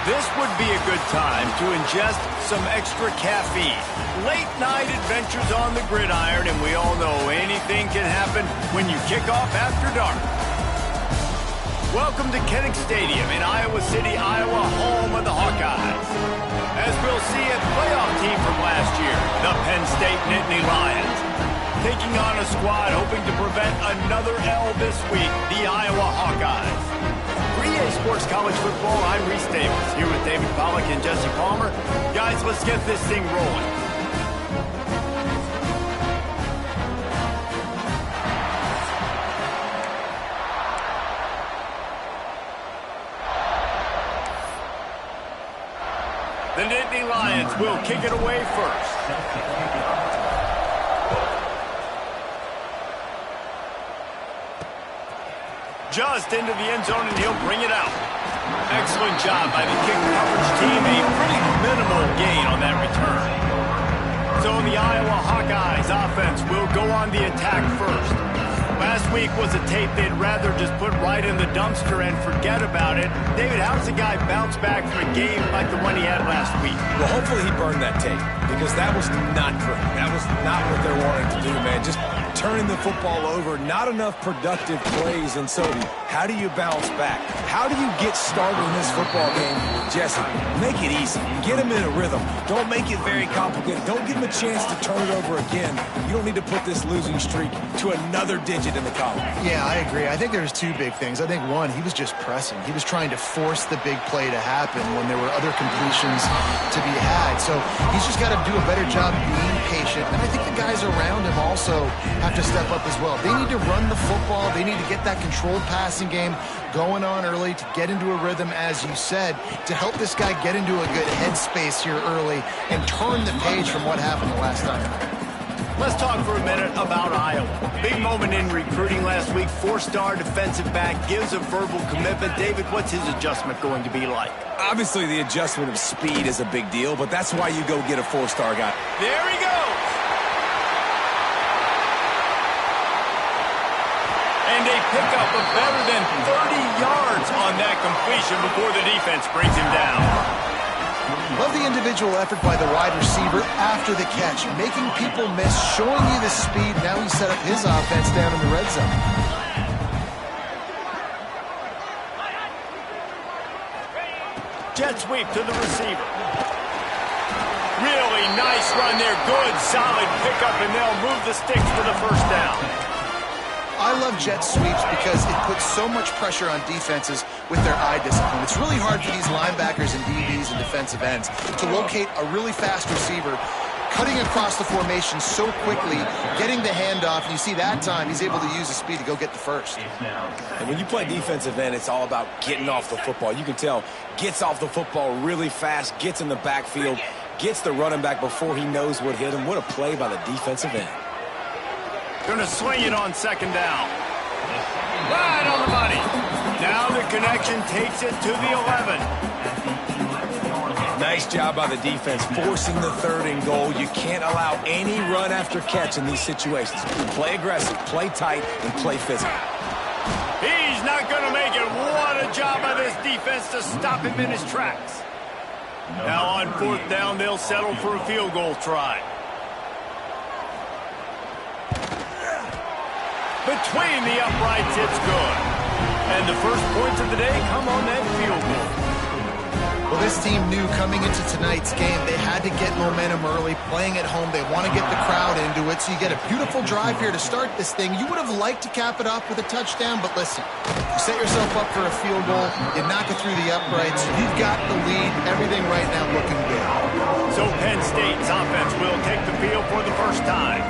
This would be a good time to ingest some extra caffeine. Late night adventures on the gridiron, and we all know anything can happen when you kick off after dark. Welcome to Kinnick Stadium in Iowa City, Iowa, home of the Hawkeyes. As we'll see a playoff team from last year, the Penn State Nittany Lions, taking on a squad hoping to prevent another L this week, the Iowa Hawkeyes. For EA Sports College Football, I'm Reese Davis, here with David Pollack and Jesse Palmer. Guys, let's get this thing rolling. The Nittany Lions will kick it away first. Just into the end zone, and he'll bring it out. Excellent job by the kick coverage team. A pretty minimal gain on that return. So the Iowa Hawkeyes offense will go on the attack first. Last week was a tape they'd rather just put right in the dumpster and forget about it. David, how does a guy bounce back from a game like the one he had last week? Well, hopefully he burned that tape, because that was not great. That was not what they're wanting to do, man. Just turning the football over, not enough productive plays. And so how do you bounce back? How do you get started in this football game? Jesse, make it easy. Get him in a rhythm. Don't make it very complicated. Don't give him a chance to turn it over again. You don't need to put this losing streak to another digit in the column. Yeah, I agree. I think there's two big things. I think, one, he was just pressing. He was trying to force the big play to happen when there were other completions to be had. So he's just got to do a better job being patient. And I think the guys around him also have to step up as well. They need to run the football. They need to get that controlled passing game going on early to get into a rhythm, as you said, to help this guy get into a good headspace here early and turn the page from what happened the last time. Let's talk for a minute about Iowa. Big moment in recruiting last week. Four-star defensive back gives a verbal commitment. David, what's his adjustment going to be like? Obviously, the adjustment of speed is a big deal, but that's why you go get a four-star guy. There he goes. And a pickup of better than 30 yards on that completion before the defense brings him down. Love the individual effort by the wide receiver after the catch, making people miss, showing you the speed. Now he set up his offense down in the red zone. Jet sweep to the receiver. Really nice run there. Good, solid pickup, and they'll move the sticks for the first down. I love jet sweeps because it puts so much pressure on defenses with their eye discipline. It's really hard for these linebackers and DBs and defensive ends to locate a really fast receiver, cutting across the formation so quickly, getting the handoff, and you see that time he's able to use his speed to go get the first. And when you play defensive end, it's all about getting off the football. You can tell, gets off the football really fast, gets in the backfield, gets the running back before he knows what hit him. What a play by the defensive end. Going to swing it on second down. Right on the money. Now the connection takes it to the 11. Nice job by the defense, forcing the third and goal. You can't allow any run after catch in these situations. Play aggressive, play tight, and play physical. He's not going to make it. What a job by this defense to stop him in his tracks. Now on fourth down, they'll settle for a field goal try. Between the uprights, it's good. And the first points of the day come on that field goal. Well, this team knew coming into tonight's game they had to get momentum early, playing at home. They want to get the crowd into it, so you get a beautiful drive here to start this thing. You would have liked to cap it off with a touchdown, but listen, you set yourself up for a field goal, you knock it through the uprights, you've got the lead, everything right now looking good. So Penn State's offense will take the field for the first time.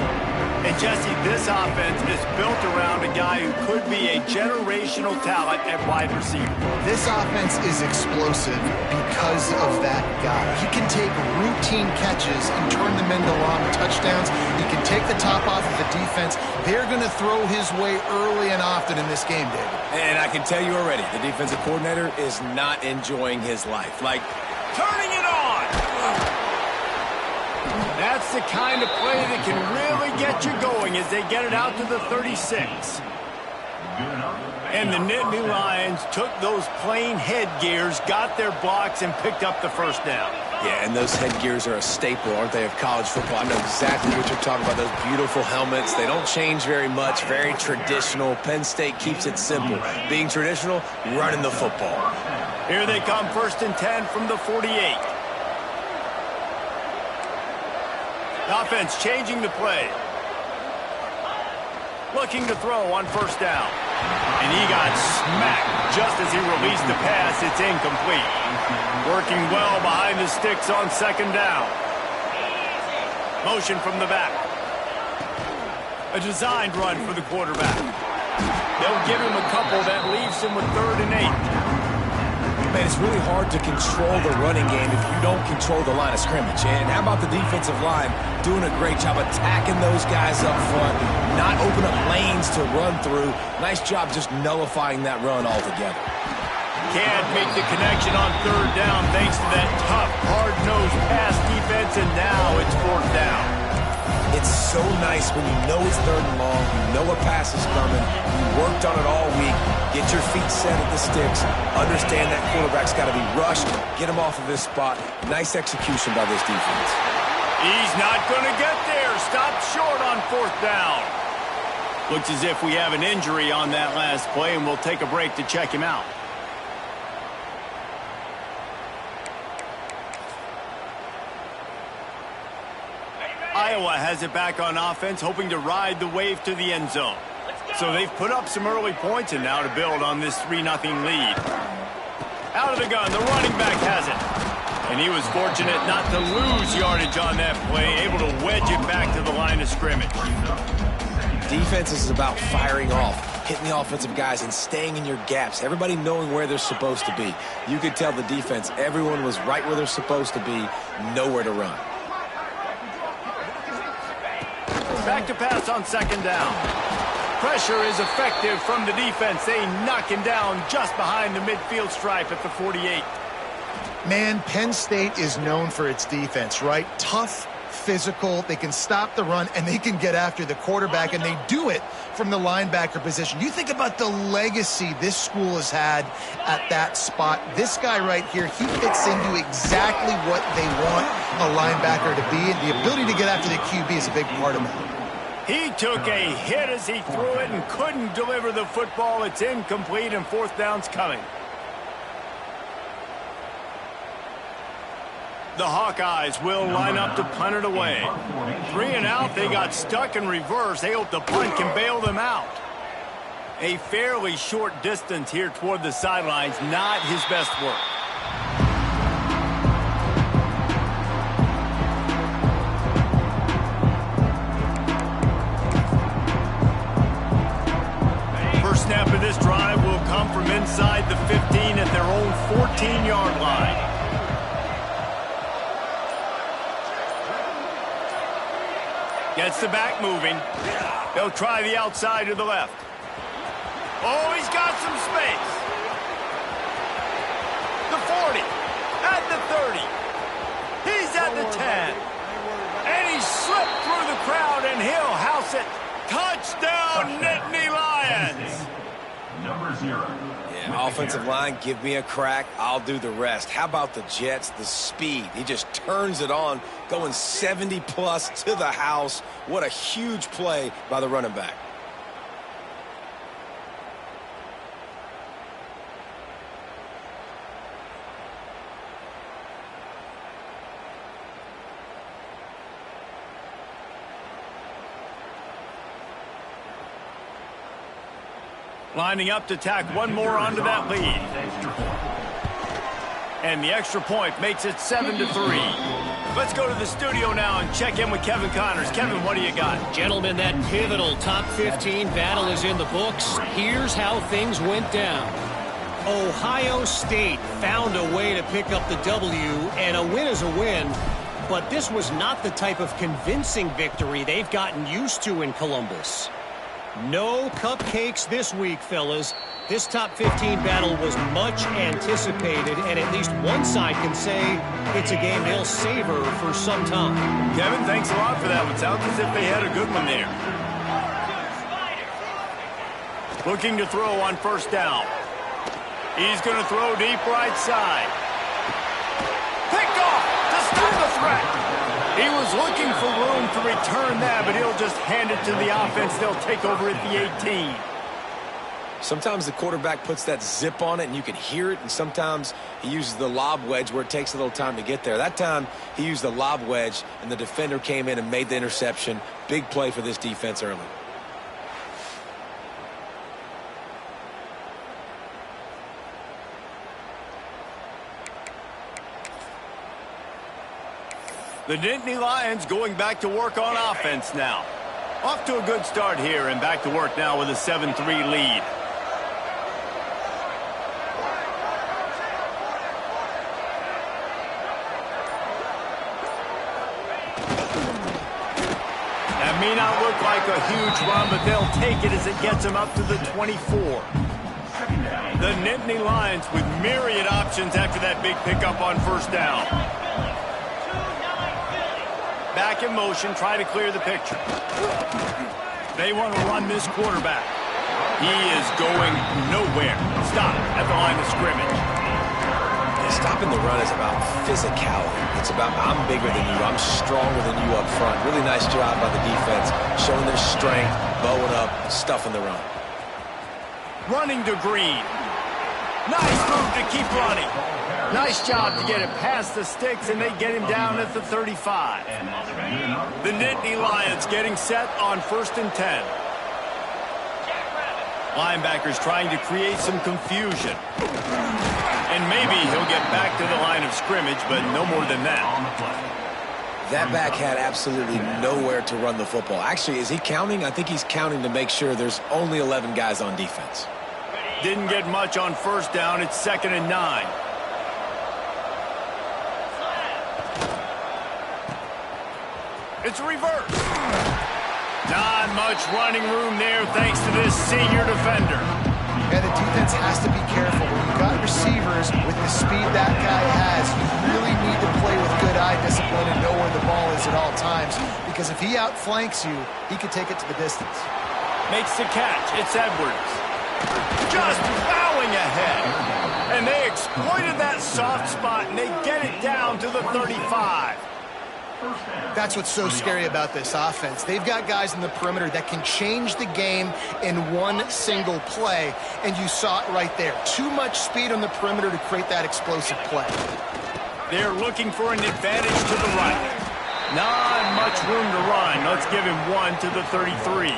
And Jesse, this offense is built around a guy who could be a generational talent at wide receiver. This offense is explosive because of that guy. He can take routine catches and turn them into long touchdowns. He can take the top off of the defense. They're going to throw his way early and often in this game, David. And I can tell you already, the defensive coordinator is not enjoying his life. Like, turning it on! That's the kind of play that can really get you going as they get it out to the 36. And the Nittany Lions took those plain headgears, got their blocks, and picked up the first down. Yeah, and those headgears are a staple, aren't they, of college football? I know exactly what you're talking about, those beautiful helmets. They don't change very much, very traditional. Penn State keeps it simple. Being traditional, running the football. Here they come, 1st and 10 from the 48. Offense changing the play. Looking to throw on 1st down. And he got smacked just as he released the pass. It's incomplete. Working well behind the sticks on 2nd down. Motion from the back. A designed run for the quarterback. They'll give him a couple that leaves him with 3rd and 8. Man, it's really hard to control the running game if you don't control the line of scrimmage. And how about the defensive line doing a great job attacking those guys up front, not open up lanes to run through. Nice job just nullifying that run altogether. Can't make the connection on 3rd down thanks to that tough, hard-nosed pass defense, and now it's 4th down. It's so nice when you know it's 3rd and long, you know a pass is coming, you worked on it all week, get your feet set at the sticks, understand that quarterback's got to be rushed, get him off of his spot. Nice execution by this defense. He's not going to get there. Stop short on 4th down. Looks as if we have an injury on that last play, and we'll take a break to check him out. Iowa has it back on offense, hoping to ride the wave to the end zone. So they've put up some early points, and now to build on this 3-0 lead. Out of the gun, the running back has it. And he was fortunate not to lose yardage on that play, able to wedge it back to the line of scrimmage. Defense is about firing off, hitting the offensive guys, and staying in your gaps. Everybody knowing where they're supposed to be. You could tell the defense, everyone was right where they're supposed to be, nowhere to run. Back to pass on 2nd down. Pressure is effective from the defense. They knock him down just behind the midfield stripe at the 48. Man, Penn State is known for its defense, right? Tough, physical, they can stop the run, and they can get after the quarterback, and they do it from the linebacker position. You think about the legacy this school has had at that spot. This guy right here, he fits into exactly what they want a linebacker to be, and the ability to get after the QB is a big part of that. He took a hit as he threw it and couldn't deliver the football. It's incomplete, and 4th down's coming. The Hawkeyes will line up to punt it away. 3 and out, they got stuck in reverse. They hope the punt can bail them out. A fairly short distance here toward the sidelines, not his best work. First snap of this drive will come from inside the 15 at their own 14-yard line. Gets the back moving. They'll try the outside to the left. Oh, he's got some space. The 40. At the 30. He's at the 10. And he slipped through the crowd, and he'll house it. Touchdown, Nittany Lions. Number 0. Yeah, offensive line, give me a crack. I'll do the rest. How about the Jets? The speed. He just turns it on, going 70-plus to the house. What a huge play by the running back. Lining up to tack one more onto that lead. And the extra point makes it 7-3. Let's go to the studio now and check in with Kevin Connors. Kevin, what do you got? Gentlemen, that pivotal top 15 battle is in the books. Here's how things went down. Ohio State found a way to pick up the W, and a win is a win. But this was not the type of convincing victory they've gotten used to in Columbus. No cupcakes this week, fellas. This top 15 battle was much anticipated, and at least one side can say it's a game they'll savor for some time. Kevin, thanks a lot for that one. Sounds as if they had a good one there. Looking to throw on first down. He's going to throw deep right side. Picked off to stop the threat. He was looking for room to return that, but he'll just hand it to the offense. They'll take over at the 18. Sometimes the quarterback puts that zip on it and you can hear it, and sometimes he uses the lob wedge where it takes a little time to get there. That time he used the lob wedge and the defender came in and made the interception. Big play for this defense early. The Nittany Lions going back to work on offense now. Off to a good start here and back to work now with a 7-3 lead. That may not look like a huge run, but they'll take it as it gets them up to the 24. The Nittany Lions with myriad options after that big pickup on first down. Back in motion, try to clear the picture. They want to run this quarterback. He is going nowhere. Stop at the line of scrimmage. Stopping the run is about physicality. It's about I'm bigger than you, I'm stronger than you up front. Really nice job by the defense, showing their strength, bowing up, stuffing the run. Running to Green. Nice move to keep running. Nice job to get it past the sticks, and they get him down at the 35. The Nittany Lions getting set on 1st and 10. Linebackers trying to create some confusion. And maybe he'll get back to the line of scrimmage, but no more than that. That back had absolutely nowhere to run the football. Actually, is he counting? I think he's counting to make sure there's only 11 guys on defense. Didn't get much on first down. It's 2nd and 9. It's a reverse. Not much running room there thanks to this senior defender. Yeah, the defense has to be careful. When you've got receivers with the speed that guy has, you really need to play with good eye discipline and know where the ball is at all times. Because if he outflanks you, he could take it to the distance. Makes the catch. It's Edwards. Just plowing ahead. And they exploited that soft spot, and they get it down to the 35. That's what's so scary about this offense. They've got guys in the perimeter that can change the game in one single play, and you saw it right there. Too much speed on the perimeter to create that explosive play. They're looking for an advantage to the right. Not much room to run. Let's give him one to the 33.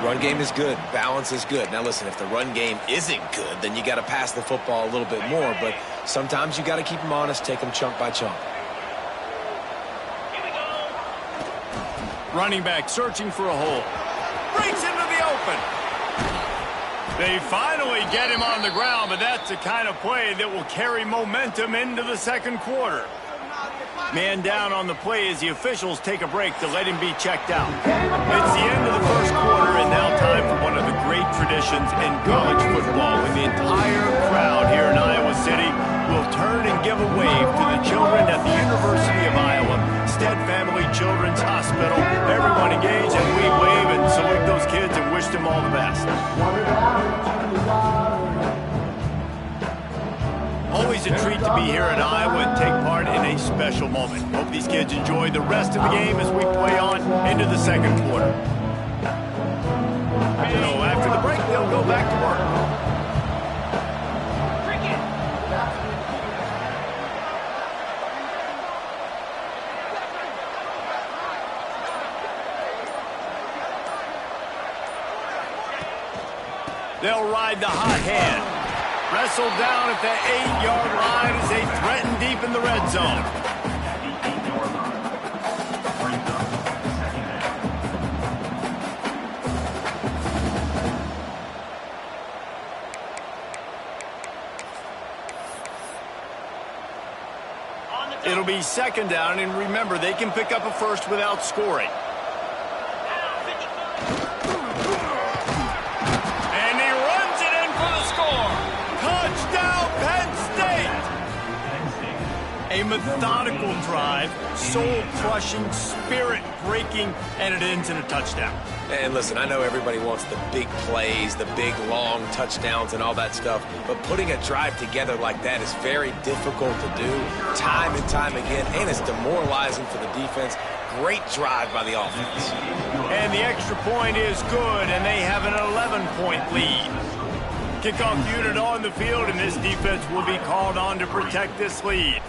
Run game is good. Balance is good. Now listen, if the run game isn't good, then you got to pass the football a little bit more, but sometimes you got to keep them honest, take them chunk by chunk. Running back searching for a hole. Breaks into the open. They finally get him on the ground, but that's the kind of play that will carry momentum into the second quarter. Man down on the play as the officials take a break to let him be checked out. It's the end of the first quarter, and now time for one of the great traditions in college football, when the entire crowd here in Iowa City will turn and give a wave to the children at the University of Iowa, Stead Family Children's Hospital. Everyone engage, and we wave and salute those kids and wish them all the best. Always a treat to be here at Iowa and take part in a special moment. Hope these kids enjoy the rest of the game as we play on into the second quarter. So after the break, they'll go back to work. They'll ride the hot hand. Wrestled down at the 8-yard line as they threaten deep in the red zone. It'll be 2nd down, and remember, they can pick up a first without scoring. A methodical drive, soul-crushing, spirit-breaking, and it ends in a touchdown. And listen, I know everybody wants the big plays, the big, long touchdowns and all that stuff, but putting a drive together like that is very difficult to do time and time again, and it's demoralizing for the defense. Great drive by the offense. And the extra point is good, and they have an 11-point lead. Kickoff unit on the field, and this defense will be called on to protect this lead.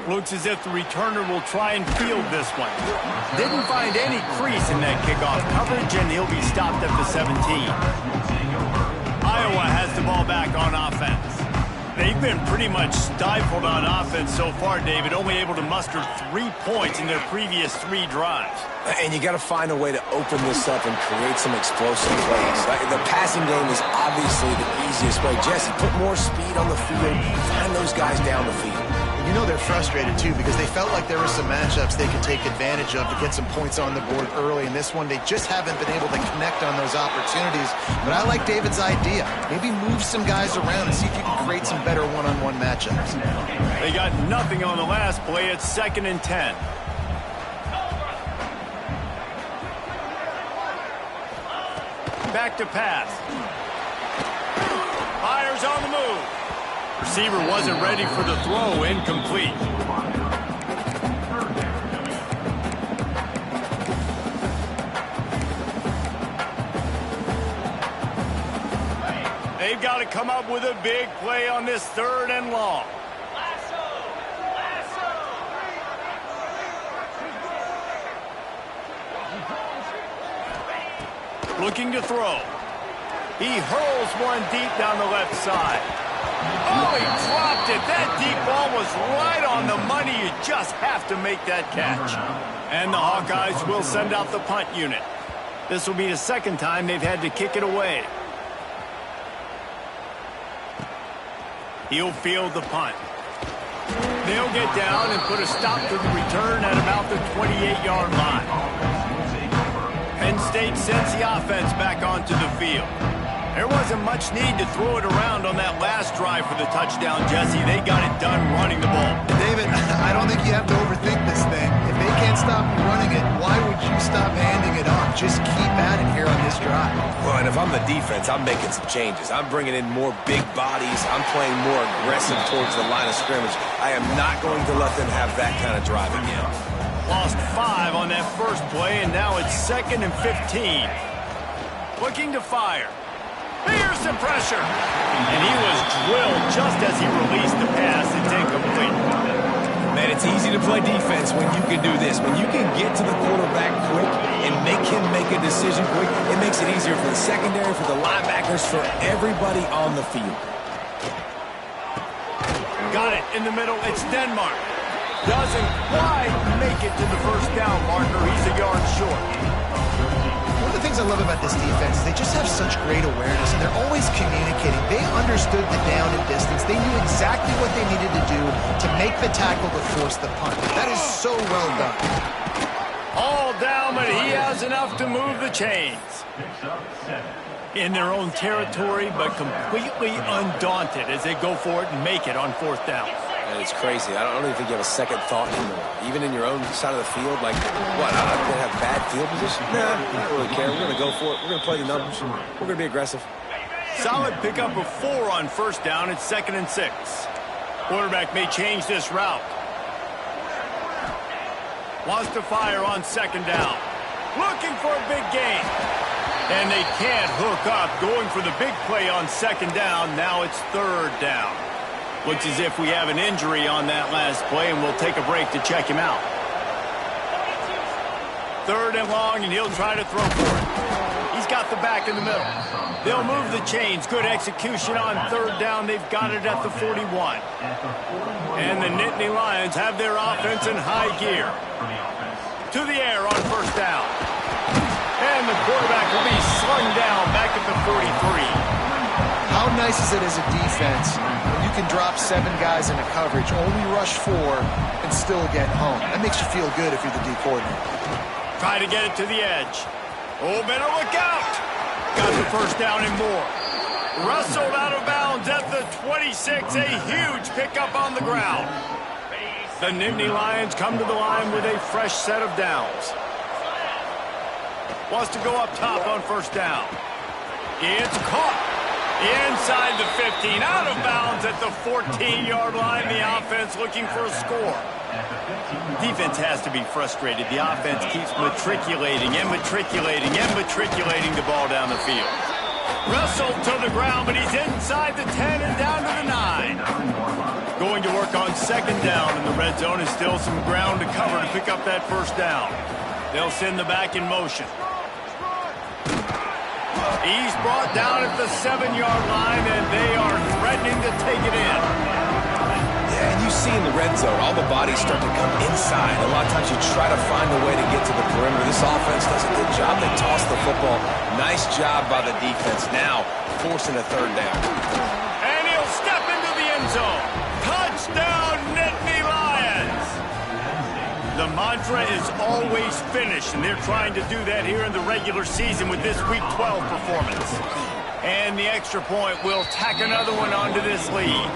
Looks as if the returner will try and field this one. Didn't find any crease in that kickoff coverage, and he'll be stopped at the 17. Iowa has the ball back on offense. They've been pretty much stifled on offense so far, David, only able to muster 3 points in their previous 3 drives. And you got to find a way to open this up and create some explosive plays. The passing game is obviously the easiest way. Jesse, put more speed on the field. Find those guys down the field. You know they're frustrated, too, because they felt like there were some matchups they could take advantage of to get some points on the board early. In this one, they just haven't been able to connect on those opportunities. But I like David's idea. Maybe move some guys around and see if you can create some better one-on-one matchups. They got nothing on the last play. It's 2nd and 10. Back to pass. Fires on the move. Receiver wasn't ready for the throw. Incomplete. They've got to come up with a big play on this 3rd and long. Looking to throw. He hurls one deep down the left side. Oh, he dropped it. That deep ball was right on the money. You just have to make that catch. And the Hawkeyes will send out the punt unit. This will be the 2nd time they've had to kick it away. He'll field the punt. They'll get down and put a stop to the return at about the 28-yard line. Penn State sends the offense back onto the field. There wasn't much need to throw it around on that last drive for the touchdown, Jesse. They got it done running the ball. David, I don't think you have to overthink this thing. If they can't stop running it, why would you stop handing it off? Just keep at it here on this drive. Well, and if I'm the defense, I'm making some changes. I'm bringing in more big bodies. I'm playing more aggressive towards the line of scrimmage. I am not going to let them have that kind of drive again. Lost 5 on that first play, and now it's 2nd and 15. Looking to fire. Here's some pressure. And he was drilled just as he released the pass. It's incomplete. Man, it's easy to play defense when you can do this. When you can get to the quarterback quick and make him make a decision quick, it makes it easier for the secondary, for the linebackers, for everybody on the field. Got it in the middle. It's Denmark. Doesn't quite make it to the first down marker. He's a yard short. One of the things I love about this defense is they just have such great awareness, and they're always communicating. They understood the down and distance. They knew exactly what they needed to do to make the tackle to force the punt. That is so well done. All down, but he has enough to move the chains. In their own territory, but completely undaunted as they go for it and make it on 4th down. And it's crazy. I don't even think you have a second thought anymore. Even in your own side of the field, like, what, I'm going to have bad field position? Nah, I don't really care. We're going to go for it. We're going to play the numbers. We're going to be aggressive. Solid pickup of 4 on 1st down. It's 2nd and 6. Quarterback may change this route. Wants to fire on 2nd down. Looking for a big gain. And they can't hook up. Going for the big play on 2nd down. Now it's 3rd down. Looks as if we have an injury on that last play, and we'll take a break to check him out. 3rd and long, and he'll try to throw for it. He's got the back in the middle. They'll move the chains. Good execution on 3rd down. They've got it at the 41. And the Nittany Lions have their offense in high gear. To the air on 1st down. And the quarterback will be slung down back at the 43. How nice is it as a defense when you can drop 7 guys into coverage, only rush 4, and still get home? That makes you feel good if you're the D coordinator. Try to get it to the edge. Oh, better look out. Got the 1st down and more. Wrestled out of bounds at the 26. A huge pickup on the ground. The Nittany Lions come to the line with a fresh set of downs. Wants to go up top on first down. It's caught. Inside the 15. Out of bounds at the 14-yard line. The offense looking for a score. Defense has to be frustrated. The offense keeps matriculating and matriculating and matriculating the ball down the field. Wrestled to the ground, but he's inside the 10 and down to the 9. Going to work on second down in the red zone. And still some ground to cover to pick up that first down. They'll send the back in motion. He's brought down at the 7-yard line, and they are threatening to take it in. Yeah, and you see in the red zone, all the bodies start to come inside. A lot of times you try to find a way to get to the perimeter. This offense does a good job. They toss the football. Nice job by the defense. Now forcing a third down. And he'll step into the end zone. Touchdown, Nittany Lions! The mantra is always finish, and they're trying to do that here in the regular season with this Week 12 performance. And the extra point will tack another one onto this lead.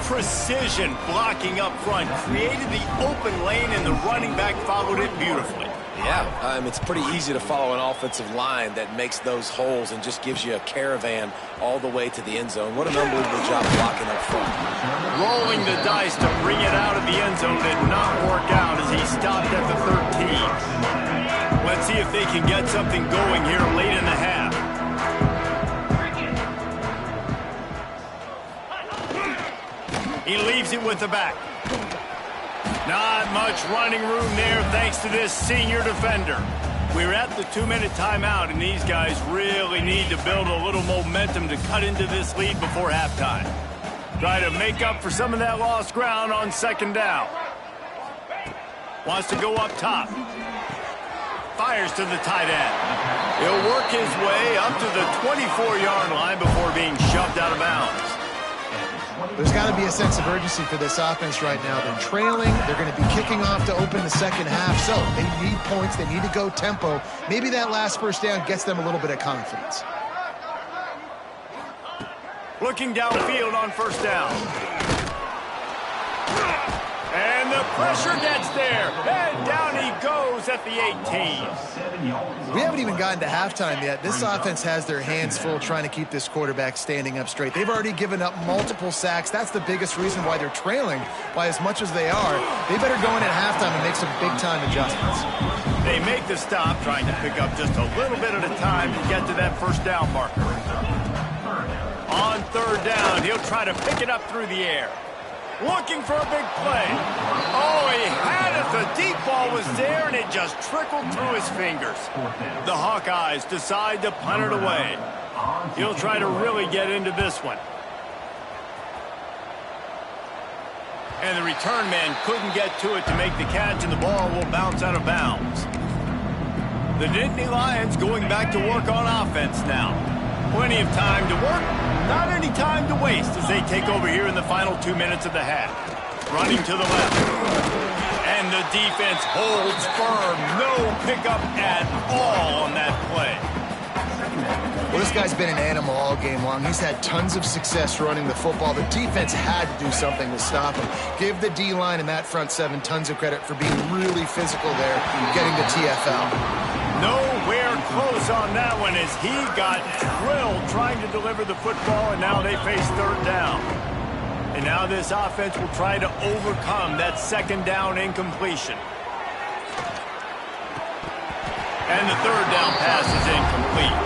Precision blocking up front created the open lane, and the running back followed it beautifully. Yeah, it's pretty easy to follow an offensive line that makes those holes and just gives you a caravan all the way to the end zone. What an unbelievable job blocking up front. Rolling the dice to bring it out of the end zone did not work out as he stopped at the 13. Let's see if they can get something going here late in the half. He leaves it with the back. Not much running room there thanks to this senior defender. We're at the 2-minute timeout, and these guys really need to build a little momentum to cut into this lead before halftime. Try to make up for some of that lost ground on second down. Wants to go up top. Fires to the tight end. He'll work his way up to the 24-yard line before being shoved out of bounds. There's got to be a sense of urgency for this offense right now. They're trailing. They're going to be kicking off to open the second half. So they need points. They need to go tempo. Maybe that last first down gets them a little bit of confidence. Looking downfield on first down. And the pressure gets there. And down he goes at the 18. We haven't even gotten to halftime yet. This offense has their hands full trying to keep this quarterback standing up straight. They've already given up multiple sacks. That's the biggest reason why they're trailing by as much as they are. They better go in at halftime and make some big-time adjustments. They make the stop, trying to pick up just a little bit at a time to get to that first down marker. On third down, he'll try to pick it up through the air. Looking for a big play. Oh, he had it. The deep ball was there, and it just trickled through his fingers. The Hawkeyes decide to punt it away. He'll try to really get into this one. And the return man couldn't get to it to make the catch, and the ball will bounce out of bounds. The Nittany Lions going back to work on offense now. Plenty of time to work, not any time to waste as they take over here in the final 2 minutes of the half. Running to the left. And the defense holds firm. No pickup at all on that play. Well, this guy's been an animal all game long. He's had tons of success running the football. The defense had to do something to stop him. Give the D-line and that front seven tons of credit for being really physical there, getting the TFL. Nowhere close on that one as he got drilled trying to deliver the football, and now they face third down. And now this offense will try to overcome that second down incompletion. And the third down pass is incomplete.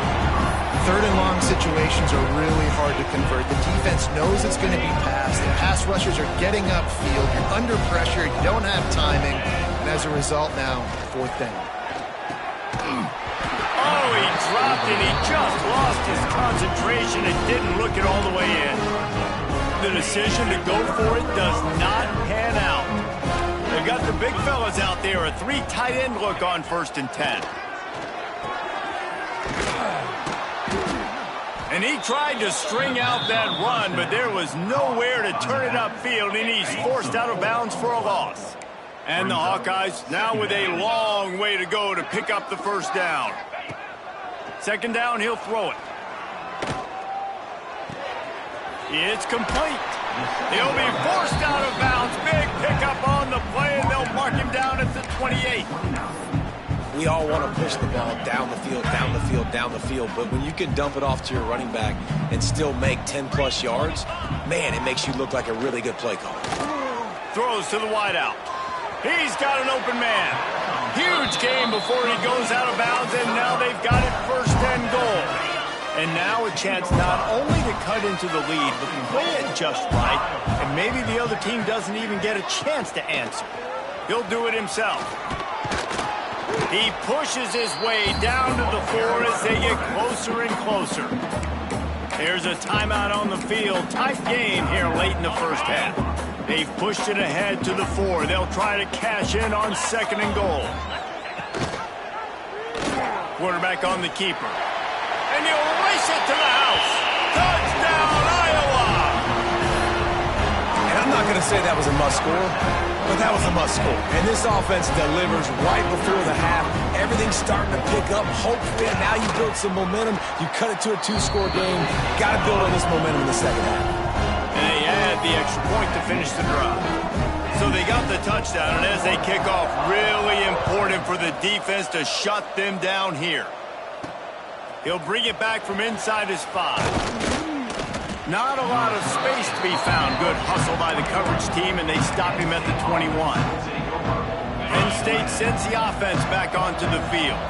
Third and long situations are really hard to convert. The defense knows it's going to be passed. The pass rushers are getting upfield. You're under pressure. You don't have timing. And as a result now, fourth down. Oh, he dropped it. He just lost his concentration and didn't look it all the way in. The decision to go for it does not pan out. They got the big fellas out there. A 3 tight end look on 1st and 10. And he tried to string out that run, but there was nowhere to turn it upfield, and he's forced out of bounds for a loss. And the Hawkeyes now with a long way to go to pick up the first down. Second down, he'll throw it. It's complete. He'll be forced out of bounds. Big pickup on the play, and they'll mark him down at the 28. We all want to push the ball down the field, down the field, down the field, but when you can dump it off to your running back and still make 10-plus yards, man, it makes you look like a really good play caller. Throws to the wideout. He's got an open man. Huge game before he goes out of bounds, and now they've got it first and goal. And now a chance not only to cut into the lead, but play it just right, and maybe the other team doesn't even get a chance to answer. He'll do it himself. He pushes his way down to the 4 as they get closer and closer. Here's a timeout on the field. Tight game here late in the first half. They've pushed it ahead to the 4. They'll try to cash in on 2nd and goal. Quarterback on the keeper. And he'll race it to the house. Touchdown, Iowa! And I'm not going to say that was a must-score, but that was a must-score. And this offense delivers right before the half. Everything's starting to pick up. Hopefully, now you build some momentum. You cut it to a 2-score game. Got to build on this momentum in the second half. And they add the extra point to finish the drive. So they got the touchdown, and as they kick off, really important for the defense to shut them down here. He'll bring it back from inside his 5. Not a lot of space to be found. Good hustle by the coverage team, and they stop him at the 21. Penn State sends the offense back onto the field.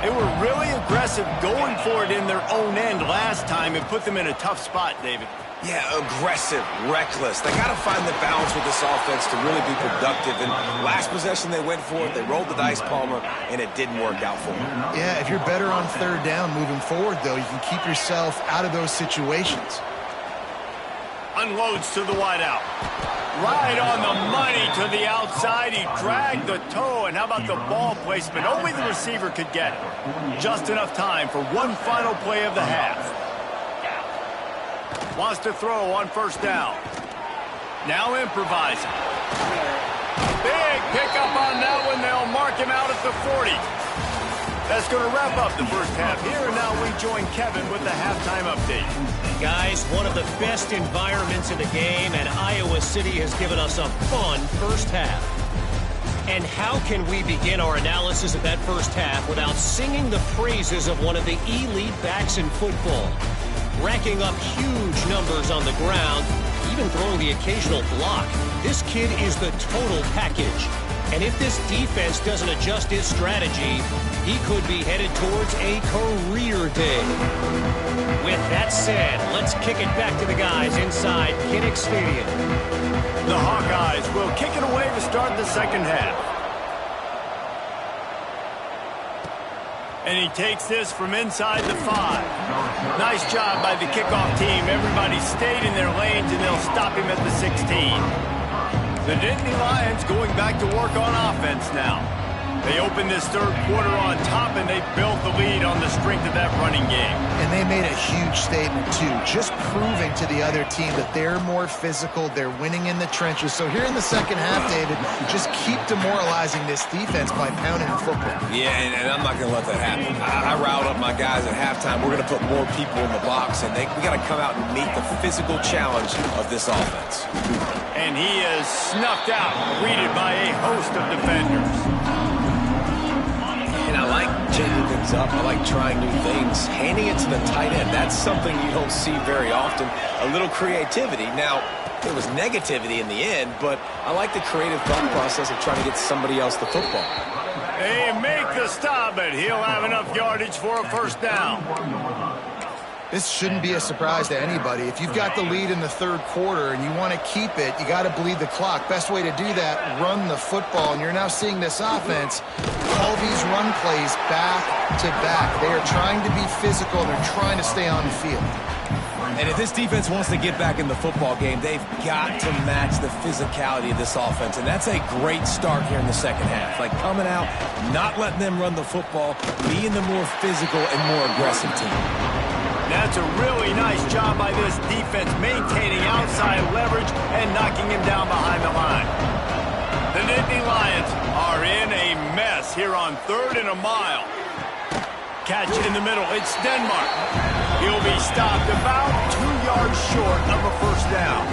They were really aggressive going for it in their own end last time and put them in a tough spot, David. Yeah, aggressive, reckless. They got to find the balance with this offense to really be productive. And last possession they went for it. They rolled the dice, Palmer, and it didn't work out for them. Yeah, if you're better on 3rd down moving forward, though, you can keep yourself out of those situations. Unloads to the wideout. Right on the money to the outside. He dragged the toe, and how about the ball placement? Only the receiver could get it. Just enough time for one final play of the half. Wants to throw on 1st down. Now improvising. Big pickup on that one. They'll mark him out at the 40. That's going to wrap up the first half here, and now we join Kevin with the halftime update. Guys, one of the best environments in the game, and Iowa City has given us a fun first half. And how can we begin our analysis of that first half without singing the praises of one of the elite backs in football? Racking up huge numbers on the ground, even throwing the occasional block. This kid is the total package. And if this defense doesn't adjust its strategy, he could be headed towards a career day. With that said, let's kick it back to the guys inside Kinnick Stadium. The Hawkeyes will kick it away to start the second half. And he takes this from inside the 5. Nice job by the kickoff team. Everybody stayed in their lanes, and they'll stop him at the 16. The Nittany Lions going back to work on offense now. They opened this 3rd quarter on top, and they built the lead on the strength of that running game. And they made a huge statement, too, just proving to the other team that they're more physical, they're winning in the trenches. So here in the second half, David, just keep demoralizing this defense by pounding the football. Yeah, and I'm not going to let that happen. I riled up my guys at halftime. We're going to put more people in the box, and we got to come out and meet the physical challenge of this offense. And he is snuffed out, greeted by a host of defenders. And I like changing things up. I like trying new things. Handing it to the tight end, that's something you don't see very often. A little creativity. Now, there was negativity in the end, but I like the creative thought process of trying to get somebody else the football. They make the stop, but he'll have enough yardage for a 1st down. This shouldn't be a surprise to anybody. If you've got the lead in the 3rd quarter and you want to keep it, you got to bleed the clock. Best way to do that, run the football. And you're now seeing this offense call these run plays back to back. They are trying to be physical. They're trying to stay on the field. And if this defense wants to get back in the football game, they've got to match the physicality of this offense. And that's a great start here in the second half. Like coming out, not letting them run the football, being the more physical and more aggressive team. That's a really nice job by this defense, maintaining outside leverage and knocking him down behind the line. The Nittany Lions are in a mess here on 3rd and a mile. Catch in the middle. It's Denmark. He'll be stopped about 2 yards short of a first down.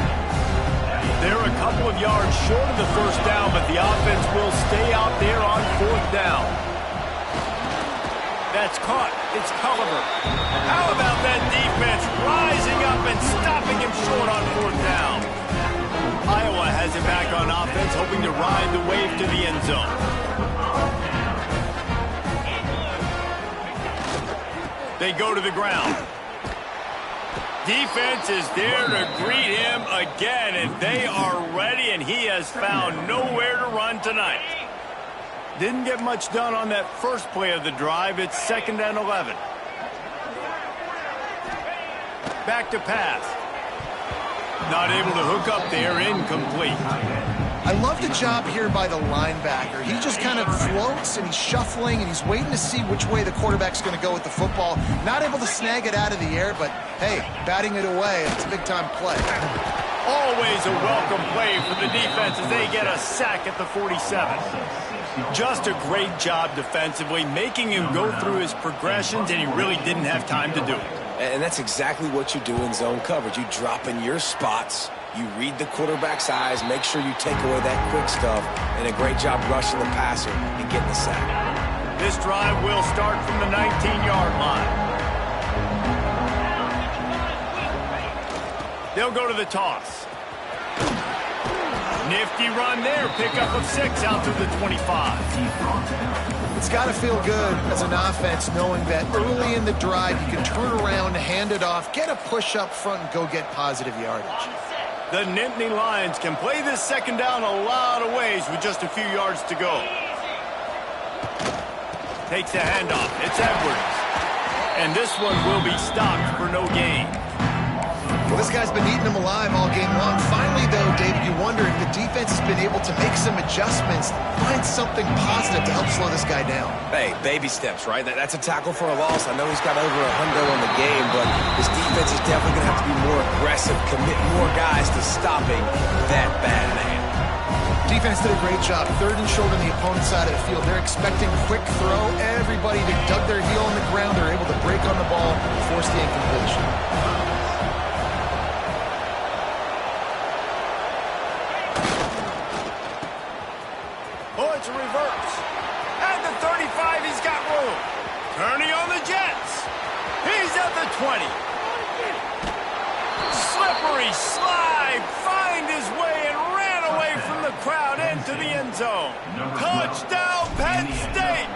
They're a couple of yards short of the first down, but the offense will stay out there on fourth down. That's caught. It's Culliver. How about that defense rising up and stopping him short on fourth down? Iowa has it back on offense, hoping to ride the wave to the end zone. They go to the ground. Defense is there to greet him again, and they are ready, and he has found nowhere to run tonight. Didn't get much done on that first play of the drive. It's 2nd and 11. Back to pass. Not able to hook up there, incomplete. I love the job here by the linebacker. He just kind of floats, and he's shuffling, and he's waiting to see which way the quarterback's going to go with the football. Not able to snag it out of the air, but, hey, batting it away, it's a big-time play. Always a welcome play for the defense as they get a sack at the 47. Just a great job defensively, making him go through his progressions, and he really didn't have time to do it. And that's exactly what you do in zone coverage. You drop in your spots, you read the quarterback's eyes, make sure you take away that quick stuff, and a great job rushing the passer and getting the sack. This drive will start from the 19-yard line. They'll go to the toss. Nifty run there. Pickup of 6 out to the 25. It's got to feel good as an offense knowing that early in the drive you can turn around, hand it off, get a push up front, and go get positive yardage. The Nittany Lions can play this second down a lot of ways with just a few yards to go. Takes the handoff. It's Edwards. And this one will be stopped for no gain. Well, this guy's been eating them alive all game long. Finally, though, David, you wonder if the defense has been able to make some adjustments, find something positive to help slow this guy down. Hey, baby steps, right? That's a tackle for a loss. I know he's got over $100 on the game, but this defense is definitely going to have to be more aggressive, commit more guys to stopping that bad man. Defense did a great job. 3rd and short on the opponent's side of the field. They're expecting quick throw. Everybody dug their heel on the ground. They're able to break on the ball, force the incompletion. To reverse. At the 35, he's got room. Kearney on the Jets. He's at the 20. Slippery slide. Find his way and ran away from the crowd into the end zone. Touchdown, Penn State.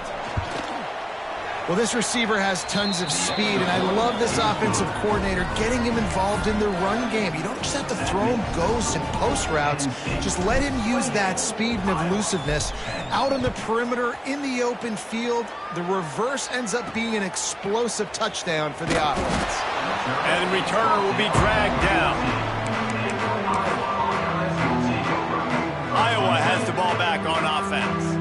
Well, this receiver has tons of speed, and I love this offensive coordinator getting him involved in the run game. You don't just have to throw him ghosts and post routes. Just let him use that speed and elusiveness. Out on the perimeter, in the open field, the reverse ends up being an explosive touchdown for the offense. And the returner will be dragged down. Iowa has the ball back on offense.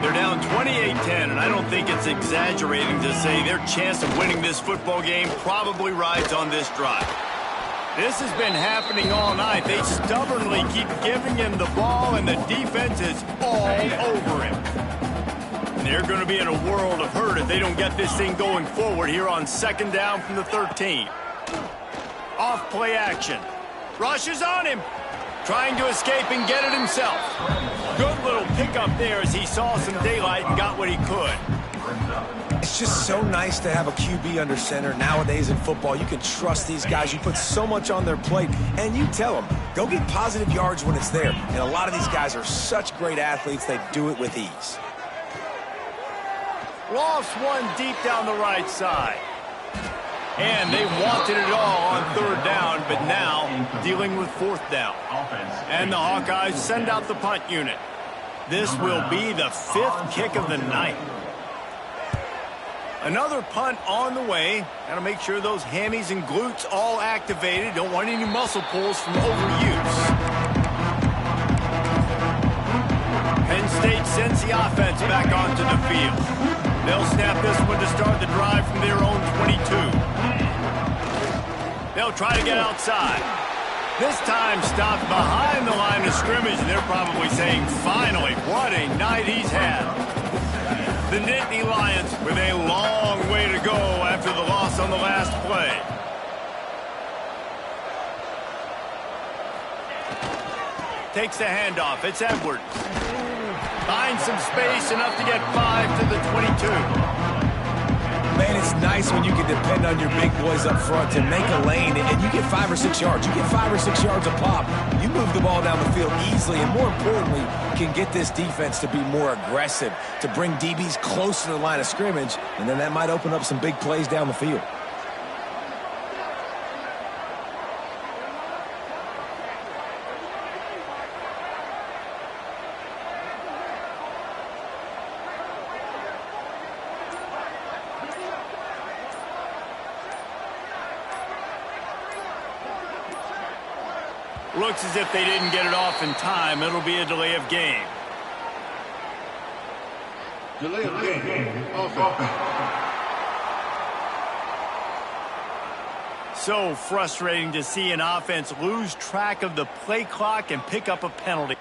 They're down 28-10, and I don't think it's exaggerating to say their chance of winning this football game probably rides on this drive. This has been happening all night. They stubbornly keep giving him the ball, and the defense is all over him. And they're going to be in a world of hurt if they don't get this thing going forward here on 2nd down from the 13. Off play action. Rushes on him. Trying to escape and get it himself. Good little pickup there as he saw some daylight and got what he could. It's just so nice to have a QB under center. Nowadays in football, you can trust these guys. You put so much on their plate, and you tell them, go get positive yards when it's there. And a lot of these guys are such great athletes, they do it with ease. Lost one deep down the right side. And they wanted it all on 3rd down, but now dealing with 4th down. And the Hawkeyes send out the punt unit. This will be the 5th kick of the night. Another punt on the way. Got to make sure those hammies and glutes all activated. Don't want any muscle pulls from overuse. Penn State sends the offense back onto the field. They'll snap this one to start the drive from their own 22. They'll try to get outside. This time stopped behind the line of scrimmage, and they're probably saying, finally, what a night he's had. The Nittany Lions with a long way to go after the loss on the last play. Takes the handoff. It's Edwards. Finds some space, enough to get 5 to the 22. Man, it's nice when you can depend on your big boys up front to make a lane, and you get 5 or 6 yards. You get 5 or 6 yards a pop. You move the ball down the field easily, and more importantly, can get this defense to be more aggressive, to bring DBs close to the line of scrimmage, and then that might open up some big plays down the field. Looks as if they didn't get it off in time. It'll be a delay of game. Delay of game. Offense. So frustrating to see an offense lose track of the play clock and pick up a penalty.